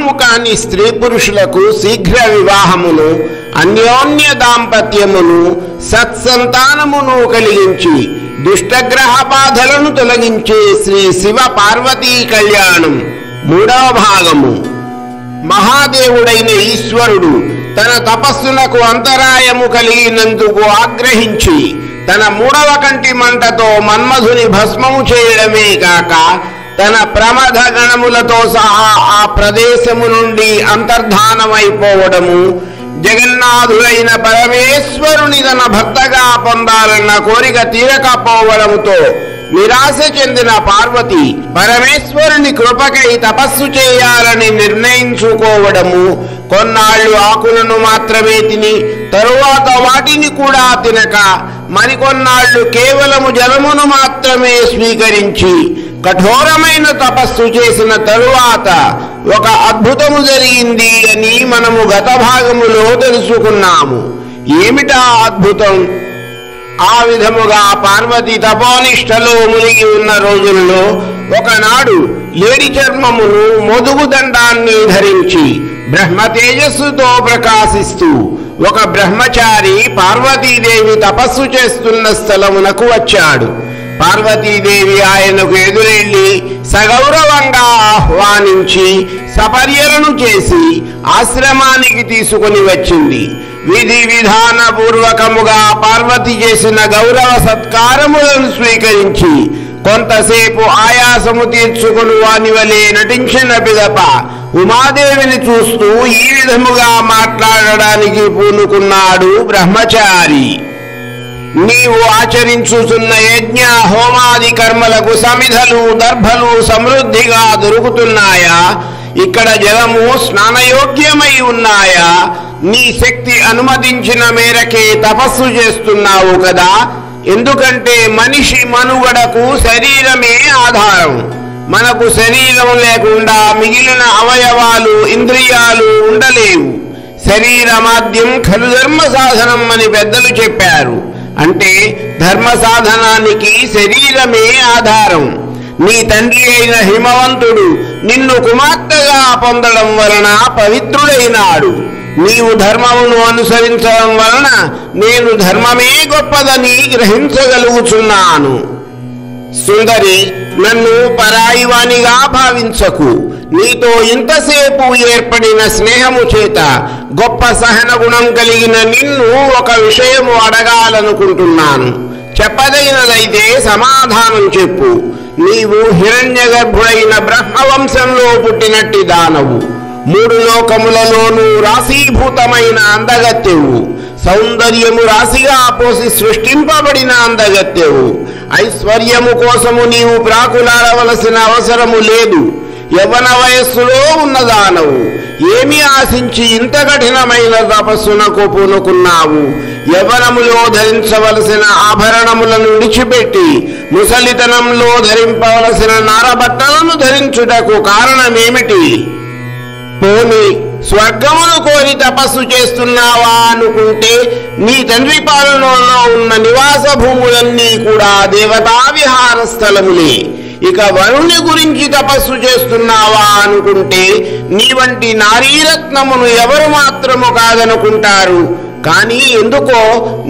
వివాహము కాని స్త్రీ పురుషులకు శీఘ్ర వివాహమును, అన్యోన్య దాంపత్యమును, సత్సంతానమును కలిగించి దుష్టగ్రహ బాధలను తొలగించే శ్రీ శివ పార్వతీ కళ్యాణం మూడవ భాగము. మహాదేవుడైన ఈశ్వరుడు తన తపస్సునకు అంతరాయము కలిగినందుకు ఆగ్రహించి తన మూడవ కంటి మంటతో మన్మధుని భస్మము చేయడమే కాక తన ప్రమథ గణములతో సహా ఆ ప్రదేశము నుండి అంతర్ధానమైపోవడము, జగన్నాథుడైన పరమేశ్వరుని తన భక్తగా పొందాలన్న కోరిక తీరకపోవడంతో నిరాశ చెందిన పార్వతి పరమేశ్వరుని కృపకై తపస్సు చేయాలని నిర్ణయించుకోవడము, కొన్నాళ్ళు ఆకులను మాత్రమే తిని తరువాత వాటిని కూడా తినక మరికొన్నాళ్ళు కేవలము జలమును మాత్రమే స్వీకరించి కఠోరమైన తపస్సు చేసిన తరువాత ఒక అద్భుతము జరిగింది అని మనము గత భాగములో తెలుసుకున్నాము. ఏమిటా అద్భుతం? ఆ విధముగా పార్వతి తపోనిష్టలో మునిగి ఉన్న రోజుల్లో ఒకనాడు లేడి చర్మమును, మొదుగు దండాన్ని ధరించి బ్రహ్మ తేజస్సుతో ప్రకాశిస్తూ ఒక బ్రహ్మచారి పార్వతీదేవి తపస్సు చేస్తున్న స్థలమునకు వచ్చాడు. పార్వతీదేవి ఆయనకు ఎదురెళ్ళి సగౌరవంగా ఆహ్వానించి సపర్యలను చేసి ఆశ్రమానికి తీసుకుని వచ్చింది. విధి విధాన పూర్వకముగా పార్వతి చేసిన గౌరవ సత్కారములను స్వీకరించి కొంతసేపు ఆయాసము తీర్చుకుని వాని వలె నటించిన పిదప ఉమాదేవిని చూస్తూ ఈ విధముగా మాట్లాడడానికి పూనుకున్నాడు బ్రహ్మచారి. నీవు ఆచరించుచున్న యజ్ఞ హోమాది కర్మలకు సమిధలు, దర్భలు సమృద్ధిగా దొరుకుతున్నాయా? ఇక్కడ జలము స్నానయోగ్యమై ఉన్నాయా? నీ శక్తి అనుమతించిన మేరకే తపస్సు చేస్తున్నావు కదా. ఎందుకంటే మనిషి మనుగడకు శరీరమే ఆధారం. మనకు శరీరం లేకుండా మిగిలిన అవయవాలు, ఇంద్రియాలు ఉండలేవు. శరీరమాద్యం ఖలు ధర్మ సాధనం అని పెద్దలు చెప్పారు. అంటే ధర్మ సాధనానికి శరీరమే ఆధారం. నీ తండ్రి అయిన హిమవంతుడు నిన్ను కుమార్తెగా పొందడం వలన పవిత్రుడైనాడు. నీవు ధర్మమును అనుసరించడం వలన నేను ధర్మమే గొప్పదని గ్రహించగలుగుచున్నాను. సుందరి, నన్ను పరాయివానిగా భావించకు. నీతో ఇంతసేపు ఏర్పడిన స్నేహము చేత గొప్ప సహన గుణం కలిగిన నిన్ను ఒక విషయము అడగాలనుకుంటున్నాను. చెప్పదగినదైతే సమాధానం చెప్పు. నీవు హిరణ్య గర్భుడైన బ్రహ్మవంశంలో పుట్టినట్టి దానవు. 3 లోకములలోనూ రాశీభూతమైన అందగత్తెవు. సౌందర్యము రాశిగా పోసి సృష్టింపబడిన అందగత్తెవు. ఐశ్వర్యము కోసము నీవు ప్రాకులాడవలసిన అవసరము లేదు. యవ్వన వయస్సులో ఉన్నదానవు. ఏమి ఆశించి ఇంత కఠినమైన తపస్సునకు పూనుకున్నావు? యవ్వనములో ధరించవలసిన ఆభరణములను విడిచిపెట్టి ముసలితనంలో ధరింపవలసిన నారబట్టలను ధరించుటకు కారణమేమిటి? పోని స్వర్గమును కోరి తపస్సు చేస్తున్నావా అనుకుంటే నీ తండ్రి పాలనలో ఉన్న నివాస భూములన్నీ కూడా దేవతా విహార స్థలములే. ఇక వరుణి గురించి తపస్సు చేస్తున్నావా అనుకుంటే నీ వంటి నారీరత్నమును ఎవరు మాత్రము కాదనుకుంటారు. కానీ ఎందుకో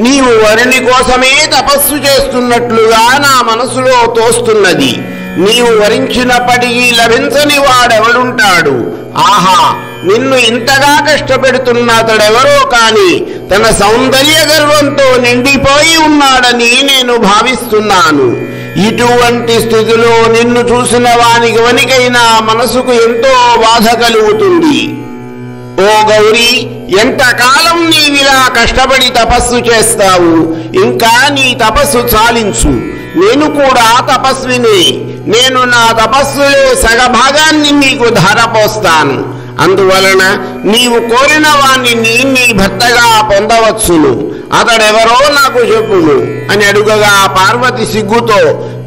నీవు వరుణి కోసమే తపస్సు చేస్తున్నట్లుగా నా మనసులో తోస్తున్నది. నీవు వరించినప్పటికీ లభించని వాడెవడుంటాడు? ఆహా, నిన్ను ఇంతగా కష్టపెడుతున్న అతడెవరో కాని తన సౌందర్య గర్వంతో నిండిపోయి ఉన్నాడని నేను భావిస్తున్నాను. ఇటువంటి స్థితిలో నిన్ను చూసిన వానికి వనికైనా మనసుకు ఎంతో బాధ కలుగుతుంది. ఓ గౌరీ, ఎంతకాలం నీవిలా కష్టపడి తపస్సు చేస్తావు? ఇంకా నీ తపస్సు చాలించు. నేను కూడా తపస్విని. నేను నా తపస్సులో సగభాగాన్ని నీకు ధారపోస్తాను. అందువలన నీవు కోరిన వాణ్ణి నీ భర్తగా పొందవచ్చును. అతడెవరో నాకు చెప్పును అని అడుగగా పార్వతి సిగ్గుతో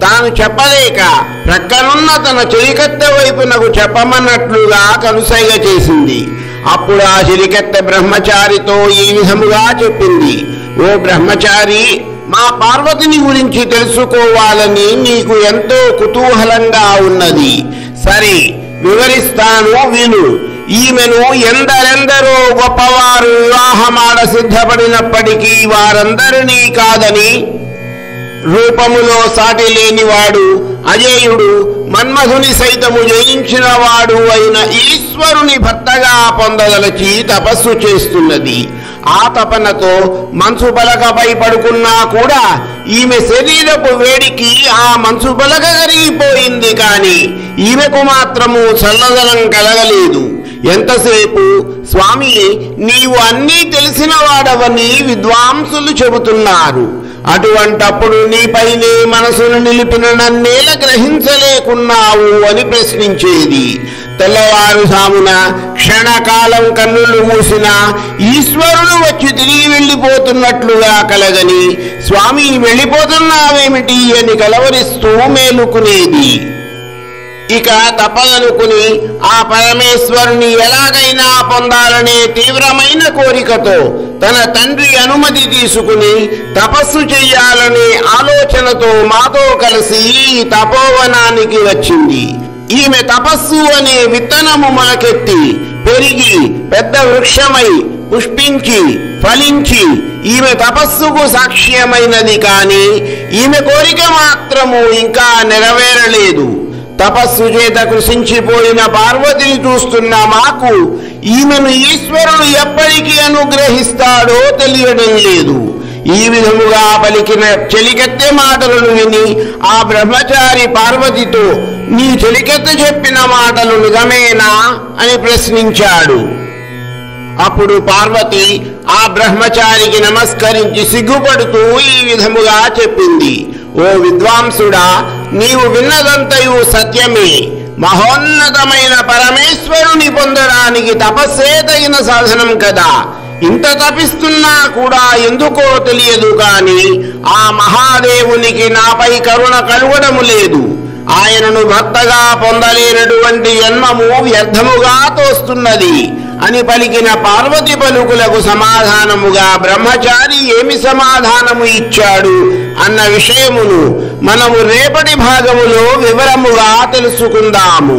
తాను చెప్పలేక ప్రక్కనున్న తన చెలికత్తె వైపునకు చెప్పమన్నట్లుగా కనుసైగ చేసింది. అప్పుడు ఆ చెలికత్తె బ్రహ్మచారితో ఈ విధముగా చెప్పింది. ఓ బ్రహ్మచారి, మా పార్వతిని గురించి తెలుసుకోవాలని నీకు ఎంతో కుతూహలంగా ఉన్నది. సరే, వివరిస్తాను, విను. ఈమెను ఎందరెందరో గొప్పవారు వివాహమాడ సిద్ధపడినప్పటికీ వారందరినీ కాదని, రూపములో సాటి లేనివాడు, అజేయుడు, మన్మధుని సైతము జయించిన వాడు అయిన ఈశ్వరుని భర్తగా పొందదలచి తపస్సు చేస్తున్నది. ఆ తపనతో మంచు పలకపై పడుకున్నా కూడా ఈమె శరీరపు వేడికి ఆ మంచు పలక కరిగిపోయింది. కాని ఈమెకు మాత్రము చల్లదనం కలగలేదు. ఎంతసేపు స్వామి, నీవు అన్నీ తెలిసిన వాడవని విద్వాంసులు చెబుతున్నారు. అటువంటప్పుడు నీపైనే మనసును నిలిపిన నన్నేల గ్రహించలేకున్నావు అని ప్రశ్నించేది. తెల్లవారుజామున క్షణకాలం కన్నులు మూసిన ఈశ్వరుడు వచ్చి తిరిగి వెళ్ళిపోతున్నట్లుగా కలగని, స్వామి వెళ్ళిపోతున్నావేమిటి అని కలవరిస్తూ మేలుకునేది. ఇక తప్పదనుకుని ఆ పరమేశ్వరుని ఎలాగైనా పొందాలనే తీవ్రమైన కోరికతో తన తండ్రి అనుమతి తీసుకుని తపస్సు చెయ్యాలనే ఆలోచనతో మాతో కలిసి ఈ తపోవనానికి వచ్చింది. ఈమె తపస్సు అనే విత్తనము మొలకెత్తి పెరిగి పెద్ద వృక్షమై పుష్పించి ఫలించి ఈమె తపస్సుకు సాక్ష్యమైనది. కాని ఈమె కోరిక మాత్రము ఇంకా నెరవేరలేదు. తపస్సు చేత కృషించిపోయిన పార్వతిని చూస్తున్న మాకు ఈమెను ఈశ్వరుడు ఎప్పటికీ అనుగ్రహిస్తాడో తెలియడం లేదు. ఈ విధముగా పలికిన చెలికెత్తె మాటలను విని ఆ బ్రహ్మచారి పార్వతితో, నీ చెలికెత్తె చెప్పిన మాటలు నిజమేనా అని ప్రశ్నించాడు. అప్పుడు పార్వతి ఆ బ్రహ్మచారికి నమస్కరించి సిగ్గుపడుతూ ఈ విధముగా చెప్పింది. ఓ విద్వాంసుడా, నీవు విన్నదంతయు సత్యమే. మహోన్నతమైన పరమేశ్వరుని పొందడానికి తపస్సే తగిన సాధనం కదా. ఇంత తపిస్తున్నా కూడా ఎందుకో తెలియదు, కాని ఆ మహాదేవునికి నాపై కరుణ కలుగడము లేదు. ఆయనను భక్తగా పొందలేనటువంటి జన్మము వ్యర్థముగా తోస్తున్నది అని పలికిన పార్వతి పలుకులకు సమాధానముగా బ్రహ్మచారి ఏమి సమాధానము ఇచ్చాడు అన్న విషయమును మనము రేపటి భాగములో వివరముగా తెలుసుకుందాము.